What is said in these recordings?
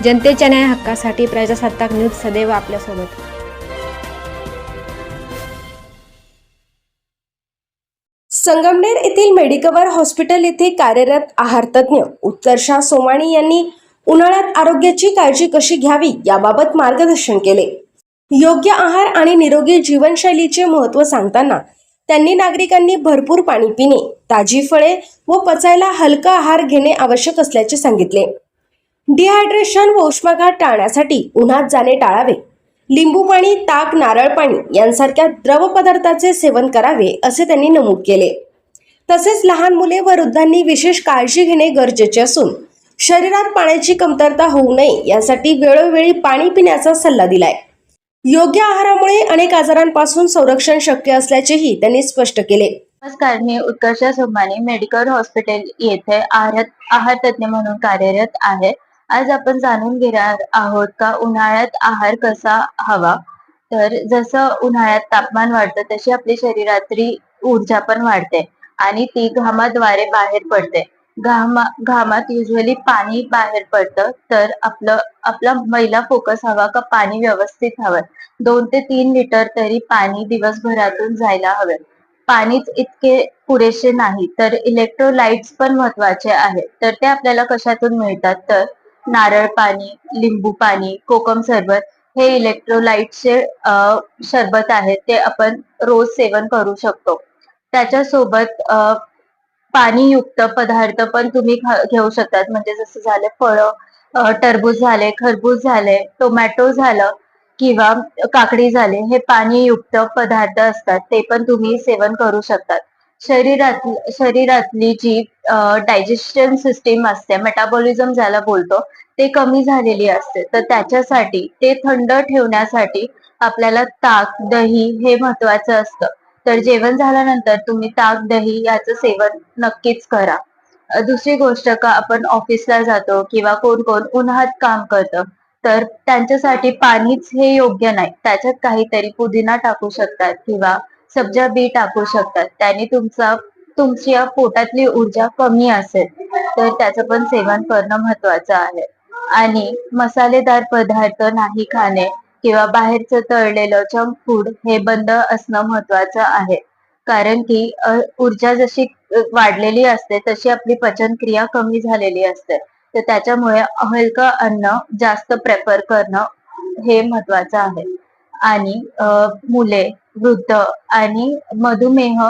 जनतेच्या न्याय हक्कासाठी प्रजासत्ताक न्यूज सदैव आपल्यासोबत। संगमनेर येथील मेडिकवर हॉस्पिटल येथे कार्यरत आहार तज्ञ उत्कर्षा सोमाणी यांनी उन्हाळ्यात आरोग्याची काळजी कशी घ्यावी याबाबत मार्गदर्शन केले। योग्य आहार आणि निरोगी जीवनशैलीचे महत्त्व सांगताना त्यांनी नागरिकांनी भरपूर पाणी पिणे, ताजी फळे व पचायला हलका आहार घेणे आवश्यक असल्याचे सांगितले। डिहायड्रेशन व उष्माघात टाळण्यासाठी उन्हात जाणे टाळावे, लिंबू पाणी, ताक, नारळ पाणी यांसारख्या द्रव पदार्थाचे सेवन करावे असे त्यांनी नमूद केले। तसेच लहान मुले व वृद्धांनी विशेष काळजी घेणे गरजेचे असून शरीरात पाण्याची कमतरता होऊ नये यासाठी वेळोवेळी पाणी पिण्याचा सल्ला दिलाय। योग्य आहारामुळे अनेक आजारांपासून संरक्षण शक्य असल्याचेही त्यांनी स्पष्ट केले। नमस्कार, मी उत्कर्षा सोमाणी मेडिकल हॉस्पिटल येथे आहार तज्ञ म्हणून कार्यरत आहे। आज आपण जाणून घेणार आहोत का उन्हाळ्यात आहार कसा हवा। तर जसं उन्हाळ्यात तापमान वाढतं तशी आपली शरीरातली ऊर्जा पण वाढते आणि ती घामाद्वारे बाहेर पडते। घामात युजली पाणी बाहेर पडतं, तर आपला पहिला फोकस हवा का पाणी व्यवस्थित हवं। 2 ते 3 लिटर तरी पाणी दिवसभरातून जायला हवे। पाणीच इतके पुरेसे नाही तर इलेक्ट्रोलाइट्स पण महत्वाचे आहेत। तर ते आपल्याला कशातून मिळतात, तर नारळ पाणी, लिंबू पाणी, कोकम सरबत हे इलेक्ट्रोलाइट्सचे सरबत आहे, ते आपण रोज सेवन करू शकतो। त्याच्यासोबत पाणीयुक्त पदार्थ पण तुम्ही घेऊ शकतात, म्हणजे जसं झाले फळं, टरबूज झाले, खरबूज झाले, टोमॅटो झालं किंवा काकडी झाले, हे पाणीयुक्त पदार्थ असतात, ते पण तुम्ही सेवन करू शकतात। शरीरातली जी डायजेशन सिस्टीम असते, मेटाबॉलिझम ज्याला बोलतो, ते कमी झालेली असते, तर त्याच्यासाठी ते थंड ठेवण्यासाठी आपल्याला ताक, दही हे महत्वाचं असतं। तर जेवण झाल्यानंतर तुम्ही ताक, दही याचं सेवन नक्कीच करा। दुसरी गोष्ट का आपण ऑफिसला जातो किंवा कोण उन्हात काम करतं, तर त्यांच्यासाठी पाणीच हे योग्य नाही। त्याच्यात काहीतरी पुदिना टाकू शकतात किंवा सब्जा बी टाकू शकतात, त्याने तुमच्या पोटातली ऊर्जा कमी असेल तर त्याचं पण सेवन करणं महत्वाचं आहे। आणि मसालेदार पदार्थ नाही खाणे किंवा बाहेरचं तळलेलं जंक फूड हे बंद असणं महत्वाचं आहे। कारण की ऊर्जा जशी वाढलेली असते तशी आपली पचनक्रिया कमी झालेली असते, तर त्याच्यामुळे हलकं अन्न जास्त प्रेफर करणं हे महत्वाचं आहे। आणि मुले, वृद्ध आणि मधुमेह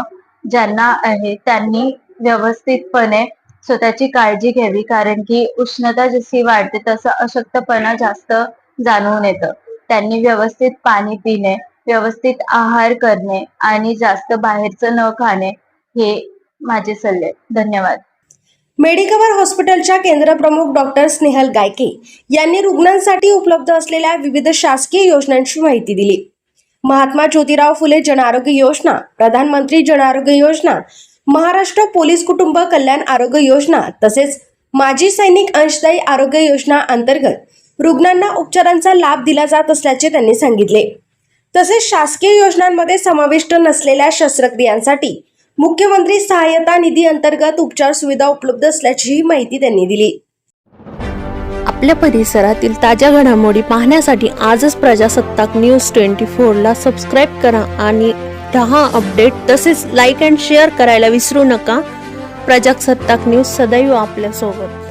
ज्यांना आहे त्यांनी व्यवस्थितपणे स्वतःची काळजी घ्यावी, कारण की उष्णता जशी वाढते तसं अशक्तपणा जास्त जाणवून येतं। त्यांनी व्यवस्थित पाणी पिणे, व्यवस्थित आहार करणे आणि जास्त बाहेरचं न खाणे हे माझे सल्ले। धन्यवाद। मेडिकवर हॉस्पिटलच्या केंद्रप्रमुख डॉक्टर स्नेहल गायके यांनी रुग्णांसाठी उपलब्ध असलेल्या विविध शासकीय योजनांची माहिती दिली। महात्मा ज्योतिराव फुले जन आरोग्य योजना, प्रधानमंत्री जन आरोग्य योजना, महाराष्ट्र पोलीस कुटुंब कल्याण आरोग्य योजना तसेच माजी सैनिक अंशदायी आरोग्य योजना अंतर्गत रुग्णांना उपचारांचा लाभ दिला जात असल्याचे त्यांनी सांगितले। तसेच शासकीय योजनांमध्ये समाविष्ट नसलेल्या शस्त्रक्रियांसाठी मुख्यमंत्री सहाय्यता निधी अंतर्गत उपचार सुविधा उपलब्ध असल्याची माहिती त्यांनी दिली। आपल्या परिसरातील ताज्या घडामोडी पाहण्यासाठी आजच प्रजासत्ताक न्यूज 24 ला सबस्क्राईब करा आणि रहा अपडेट। तसेच लाईक अँड शेअर करायला विसरू नका। प्रजासत्ताक न्यूज सदैव आपल्या सोबत।